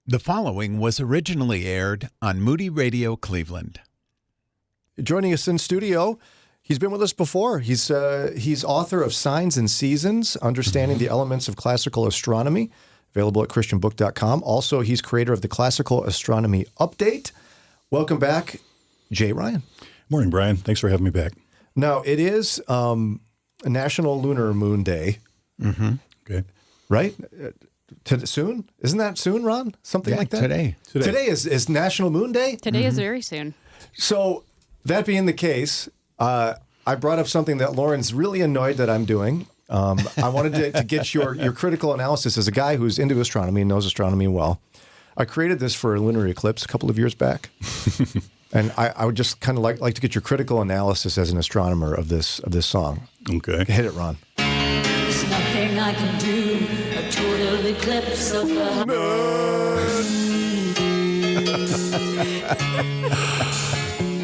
The following was originally aired on Moody Radio Cleveland. Joining us in studio, he's been with us before. He's author of Signs and Seasons, Understanding the Elements of Classical Astronomy, available at christianbook.com. Also, he's creator of the Classical Astronomy Update. Welcome back, Jay Ryan. Morning, Brian. Thanks for having me back. Now, it is National Lunar Moon Day. Mm-hmm. Okay. Right? Soon? Isn't that soon, Ron? Something like that? Today. Today is National Moon Day? Today is very soon. So, that being the case, I brought up something that Lauren's really annoyed that I'm doing. I wanted to get your critical analysis as a guy who's into astronomy and knows astronomy well. I created this for a lunar eclipse a couple of years back. And I would just kind of like to get your critical analysis as an astronomer of this song. Okay. Hit it, Ron. There's nothing I can do, a total eclipse of the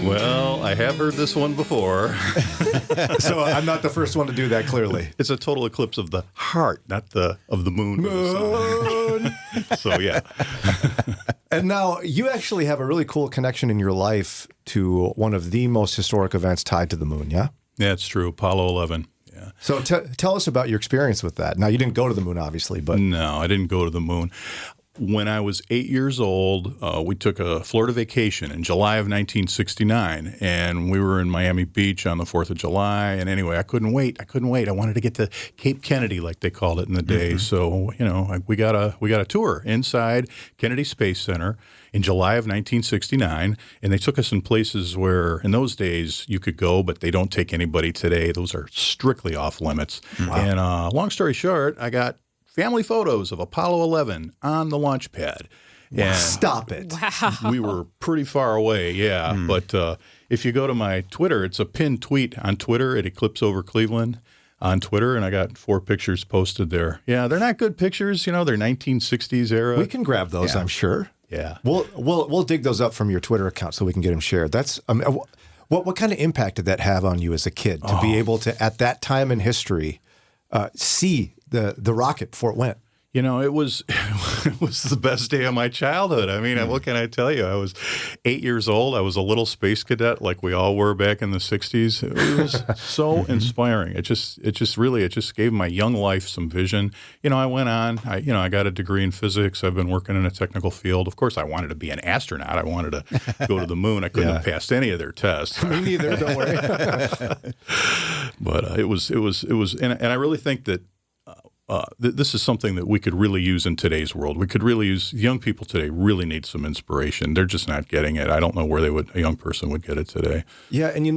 Well, I have heard this one before. So I'm not the first one to do that, clearly. It's a total eclipse of the heart, not of the moon. Moon. So, yeah. And now you actually have a really cool connection in your life to one of the most historic events tied to the moon, yeah? Yeah, it's true. Apollo 11. Yeah. So tell us about your experience with that. Now, you didn't go to the moon, obviously, but... No, I didn't go to the moon. When I was 8 years old, we took a Florida vacation in July of 1969, and we were in Miami Beach on the 4th of July. And anyway, I couldn't wait. I wanted to get to Cape Kennedy, like they called it in the day. So, we got a tour inside Kennedy Space Center in July of 1969, and they took us in places where, in those days, you could go, but they don't take anybody today. Those are strictly off limits. Wow. And long story short, I got family photos of Apollo 11 on the launch pad. And stop it. Wow. We were pretty far away, yeah. But if you go to my Twitter, it's a pinned tweet on Twitter at Eclipse Over Cleveland on Twitter, and I got 4 pictures posted there. Yeah, they're not good pictures. They're 1960s era. We can grab those, I'm sure. Yeah. We'll dig those up from your Twitter account so we can get them shared. That's what kind of impact did that have on you as a kid to be able to, at that time in history, see the rocket before it went? It was the best day of my childhood. I mean, what can I tell you? I was 8 years old. I was a little space cadet like we all were back in the 60s. It was so inspiring. It just gave my young life some vision. I went on. I got a degree in physics. I've been working in a technical field. Of course, I wanted to be an astronaut. I wanted to go to the moon. I couldn't have passed any of their tests. Me neither, don't worry. But it was, and I really think that this is something that we could really use in today's world. We could really use, young people today really need some inspiration. They're just not getting it. I don't know where a young person would get it today. Yeah, and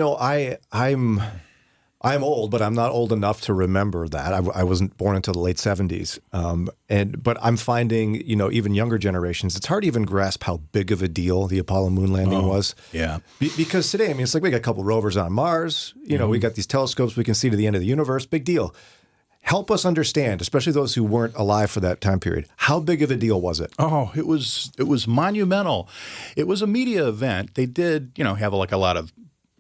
I'm old, but I'm not old enough to remember that. I wasn't born until the late 70s. But I'm finding, even younger generations, it's hard to even grasp how big of a deal the Apollo moon landing was. Yeah. Because today, it's like we got a couple rovers on Mars. We got these telescopes we can see to the end of the universe. Big deal. Help us understand, especially those who weren't alive for that time period. How big of a deal was it? Oh, it was monumental. It was a media event. They did, have a lot of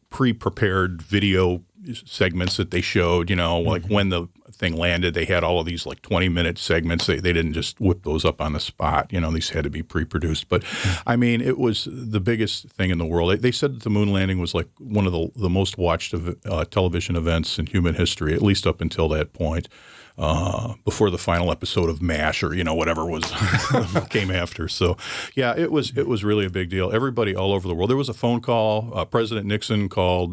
pre-prepared video segments that they showed, like when the thing landed, they had all of these 20-minute segments. They didn't just whip those up on the spot. These had to be pre-produced. But, I mean, it was the biggest thing in the world. They said that the moon landing was one of the most watched television events in human history, at least up until that point. Before the final episode of MASH or whatever was came after. So yeah, it was really a big deal. Everybody all over the world. There was a phone call. President Nixon called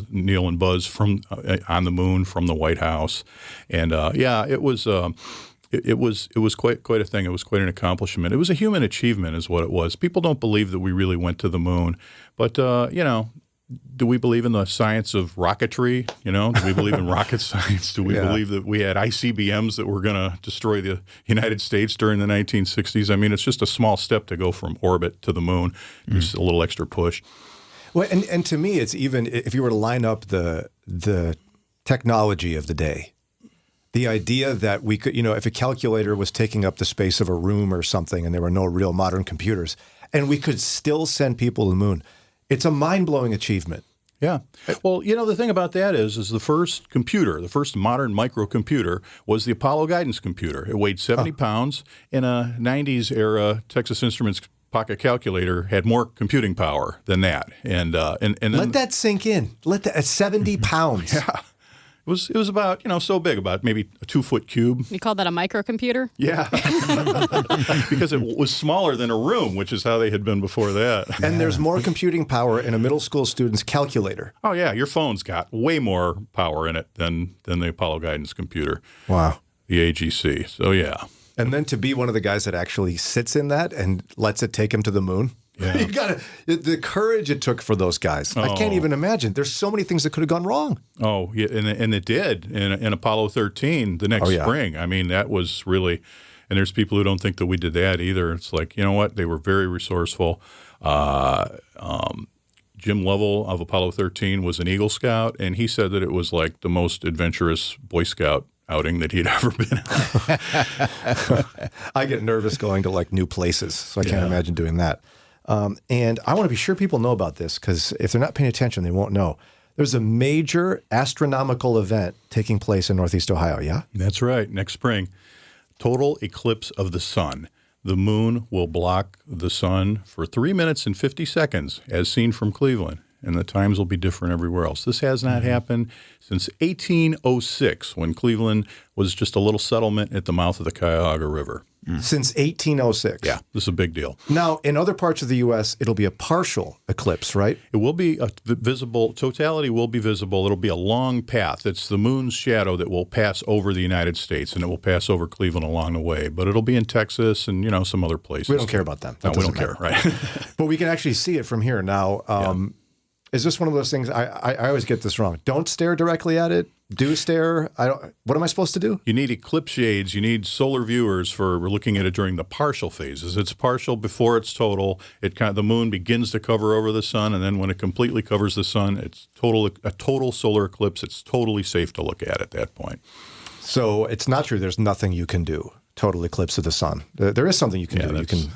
Neil and Buzz from on the moon from the White House, and it was. It was quite a thing. It was quite an accomplishment. It was a human achievement, is what it was. People don't believe that we really went to the moon, but do we believe in the science of rocketry? Do we believe in rocket science? Do we believe that we had ICBMs that were going to destroy the United States during the 1960s? I mean, it's just a small step to go from orbit to the moon, just a little extra push. Well, and to me, it's even if you were to line up the technology of the day, the idea that we could, if a calculator was taking up the space of a room or something, and there were no real modern computers, and we could still send people to the moon. It's a mind-blowing achievement. Yeah. Well, the thing about that is the first computer, the first modern microcomputer was the Apollo guidance computer. It weighed 70 pounds. In a 90s era Texas Instruments pocket calculator had more computing power than that. And then, let that sink in. Let that at 70 pounds. Yeah. It was about, so big, about maybe a 2-foot cube. You call that a microcomputer? Yeah. Because it was smaller than a room, which is how they had been before that. And there's more computing power in a middle school student's calculator. Oh, yeah. Your phone's got way more power in it than the Apollo guidance computer. Wow. The AGC. So, yeah. And then to be one of the guys that actually sits in that and lets it take him to the moon. Yeah. You got the courage it took for those guys. I can't even imagine. There's so many things that could have gone wrong. Oh, yeah, and it did in Apollo 13 the next spring. I mean, that was really, and there's people who don't think that we did that either. It's like, you know what? They were very resourceful. Jim Lovell of Apollo 13 was an Eagle Scout, and he said that it was like the most adventurous Boy Scout outing that he'd ever been on. I get nervous going to like new places, so I can't imagine doing that. And I want to be sure people know about this because if they're not paying attention, they won't know. There's a major astronomical event taking place in Northeast Ohio, yeah? That's right. Next spring, total eclipse of the sun. The moon will block the sun for 3 minutes and 50 seconds, as seen from Cleveland, and the times will be different everywhere else. This has not happened since 1806, when Cleveland was just a little settlement at the mouth of the Cuyahoga River. Since 1806. Yeah, this is a big deal. Now, in other parts of the U.S., it'll be a partial eclipse, right? It will be visible. Totality will be visible. It'll be a long path. It's the moon's shadow that will pass over the United States, and it will pass over Cleveland along the way. But it'll be in Texas and, some other places. We don't care about them. No, we don't care, right? But we can actually see it from here. Now, is this one of those things? I always get this wrong. Don't stare directly at it. Do stare. What am I supposed to do? You need eclipse shades. You need solar viewers for looking at it during the partial phases. It's partial before it's total. The moon begins to cover over the sun, and then when it completely covers the sun, it's a total solar eclipse. It's totally safe to look at that point. So it's not true. There's nothing you can do. Total eclipse of the sun. There is something you can do. You can.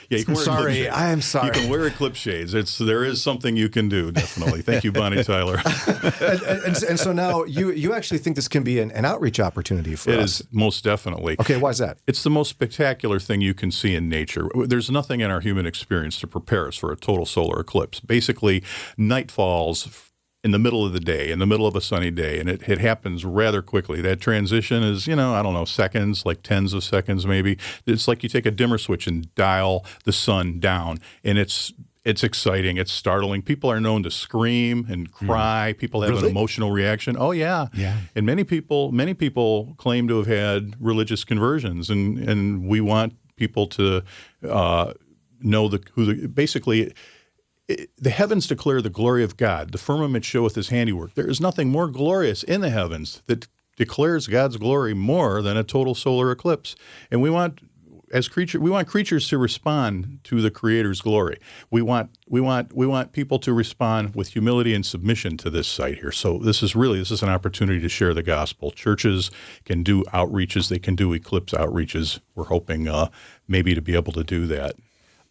Yeah, you can wear eclipse shades. I am sorry. You can wear eclipse shades. There is something you can do, definitely. Thank you, Bonnie Tyler. and so now you actually think this can be an outreach opportunity for us? It is, most definitely. Okay, why is that? It's the most spectacular thing you can see in nature. There's nothing in our human experience to prepare us for a total solar eclipse. Basically, night falls in the middle of the day, in the middle of a sunny day, and it happens rather quickly. That transition is, seconds, like tens of seconds maybe. It's like you take a dimmer switch and dial the sun down, and it's exciting. It's startling. People are known to scream and cry. People have an emotional reaction. Oh, yeah. Yeah. And many people claim to have had religious conversions, and we want people to know basically. The heavens declare the glory of God. The firmament showeth his handiwork. There is nothing more glorious in the heavens that declares God's glory more than a total solar eclipse. And we want creatures to respond to the Creator's glory. We want people to respond with humility and submission to this site here. So this is an opportunity to share the gospel. Churches can do outreaches. They can do eclipse outreaches. We're hoping maybe to be able to do that.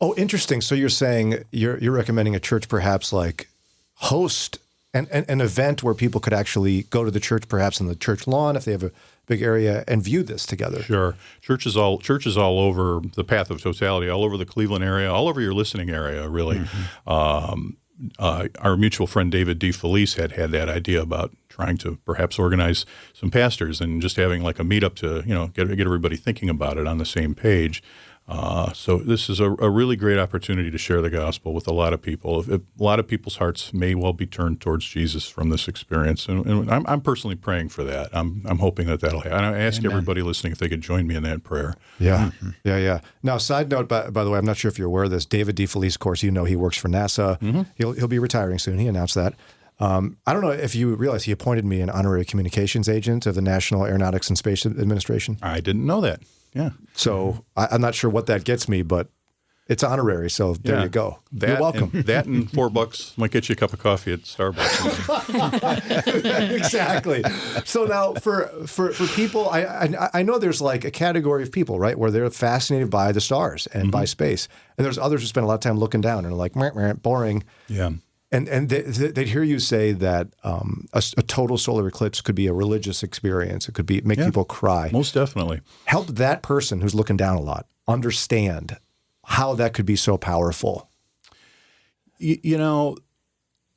Oh, interesting. So you're saying you're recommending a church perhaps like host an event where people could actually go to the church, perhaps on the church lawn if they have a big area, and view this together. Sure. Churches all over the path of totality, all over the Cleveland area, all over your listening area, really. Our mutual friend David D. Felice had that idea about trying to perhaps organize some pastors and just having like a meetup to get everybody thinking about it on the same page. So this is a really great opportunity to share the gospel with a lot of people. A lot of people's hearts may well be turned towards Jesus from this experience, and I'm personally praying for that. I'm hoping that'll happen. I ask everybody listening if they could join me in that prayer. Yeah, yeah. Now, side note, by the way, I'm not sure if you're aware of this. David D. Felice, of course, he works for NASA. Mm-hmm. He'll be retiring soon. He announced that. I don't know if you realize he appointed me an honorary communications agent of the National Aeronautics and Space Administration. I didn't know that. Yeah. So I'm not sure what that gets me, but it's honorary. So there you go. You're welcome. That and $4 might get you a cup of coffee at Starbucks. Exactly. So now for people, I know there's like a category of people, right, where they're fascinated by the stars and by space. And there's others who spend a lot of time looking down and are like, meh, boring. Yeah. And they'd hear you say that a total solar eclipse could be a religious experience. It could be make people cry. Most definitely. Help that person who's looking down a lot understand how that could be so powerful. You know,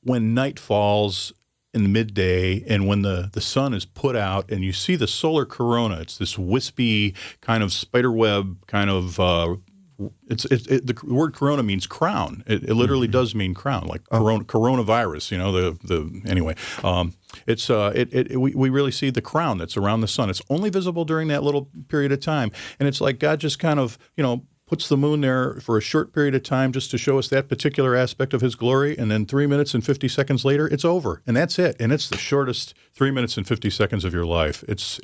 when night falls in the midday and when the sun is put out and you see the solar corona, it's this wispy kind of spiderweb kind of the word corona means crown. It literally does mean crown, like coronavirus. You know, anyway. We really see the crown that's around the sun. It's only visible during that little period of time, and it's like God just kind of puts the moon there for a short period of time just to show us that particular aspect of His glory, and then 3 minutes and 50 seconds later, it's over, and that's it. And it's the shortest 3 minutes and 50 seconds of your life. It's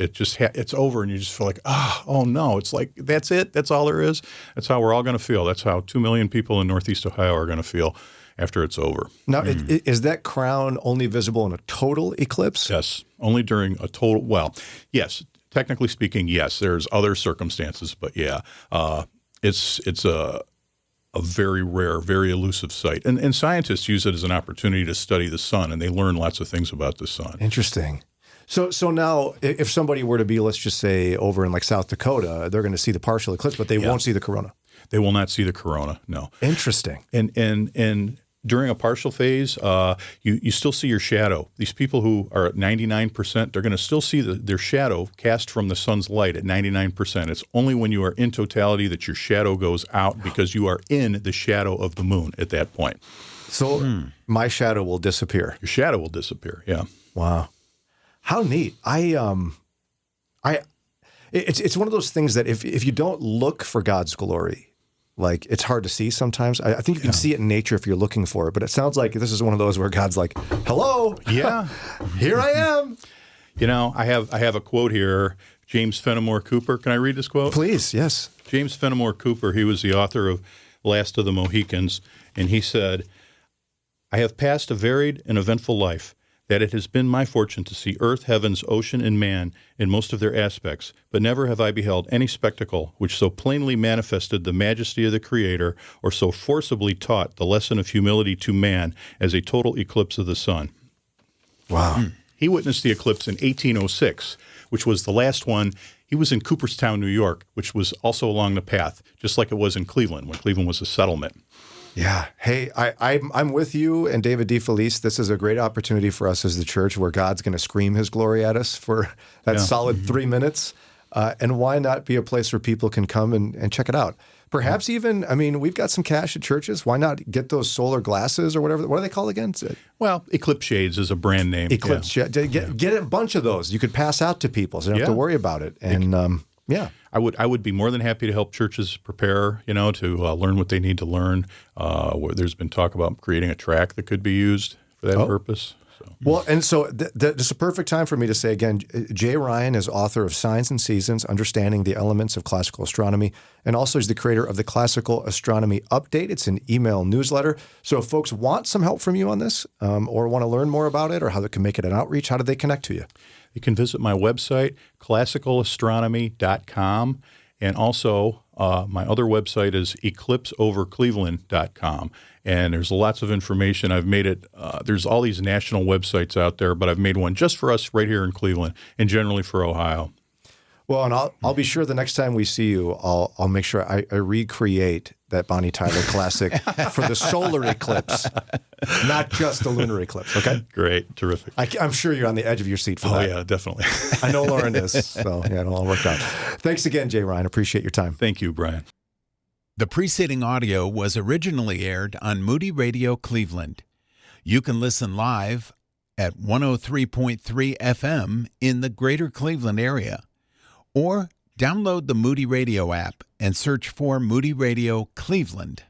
over, and you just feel like, oh no, it's like that's it. That's all there is. That's how we're all going to feel. That's how 2 million people in Northeast Ohio are going to feel after it's over. Now, is that crown only visible in a total eclipse? Yes, only during a total. Well, yes, technically speaking, yes. There's other circumstances, but yeah. It's a very rare, very elusive sight. And scientists use it as an opportunity to study the sun, and they learn lots of things about the sun. Interesting. So now if somebody were to be, let's just say, over in like South Dakota, they're going to see the partial eclipse, but they won't see the corona. They will not see the corona, no. Interesting. And during a partial phase, you still see your shadow. These people who are at 99%, they're going to still see their shadow cast from the sun's light at 99%. It's only when you are in totality that your shadow goes out because you are in the shadow of the moon at that point. So my shadow will disappear. Your shadow will disappear, yeah. Wow. How neat. It's one of those things that if you don't look for God's glory, like it's hard to see sometimes. I think you can see it in nature if you're looking for it, but it sounds like this is one of those where God's like, hello, yeah, here I am. I have a quote here, James Fenimore Cooper. Can I read this quote? Please, yes. James Fenimore Cooper, he was the author of Last of the Mohicans, and he said, I have passed a varied and eventful life, that it has been my fortune to see earth, heavens, ocean, and man in most of their aspects, but never have I beheld any spectacle which so plainly manifested the majesty of the Creator or so forcibly taught the lesson of humility to man as a total eclipse of the sun. Wow. He witnessed the eclipse in 1806, which was the last one. He was in Cooperstown, New York, which was also along the path, just like it was in Cleveland, when Cleveland was a settlement. Yeah. Hey, I'm with you and David DeFelice. This is a great opportunity for us as the church where God's going to scream His glory at us for that solid 3 minutes. And why not be a place where people can come and check it out? Perhaps even, we've got some cash at churches. Why not get those solar glasses or whatever? What are they called again? Well, Eclipse Shades is a brand name. Eclipse Shades. Get a bunch of those. You could pass out to people so you don't have to worry about it. And I would be more than happy to help churches prepare, to learn what they need to learn. There's been talk about creating a track that could be used for that purpose. So. Well, and so this is a perfect time for me to say again, Jay Ryan is author of Signs and Seasons, Understanding the Elements of Classical Astronomy, and also is the creator of the Classical Astronomy Update. It's an email newsletter. So if folks want some help from you on this or want to learn more about it or how they can make it an outreach, how do they connect to you? You can visit my website, classicalastronomy.com, and also my other website is eclipseovercleveland.com. And there's lots of information. I've made it, there's all these national websites out there, but I've made one just for us right here in Cleveland and generally for Ohio. Well, and I'll be sure the next time we see you, I'll make sure I recreate that Bonnie Tyler classic for the solar eclipse, not just the lunar eclipse. Okay, great, terrific. I'm sure you're on the edge of your seat for that. Oh yeah, definitely. I know Lauren is, so yeah, it'll all work out. Thanks again, Jay Ryan. Appreciate your time. Thank you, Brian. The preceding audio was originally aired on Moody Radio Cleveland. You can listen live at 103.3 FM in the greater Cleveland area, or download the Moody Radio app and search for Moody Radio Cleveland.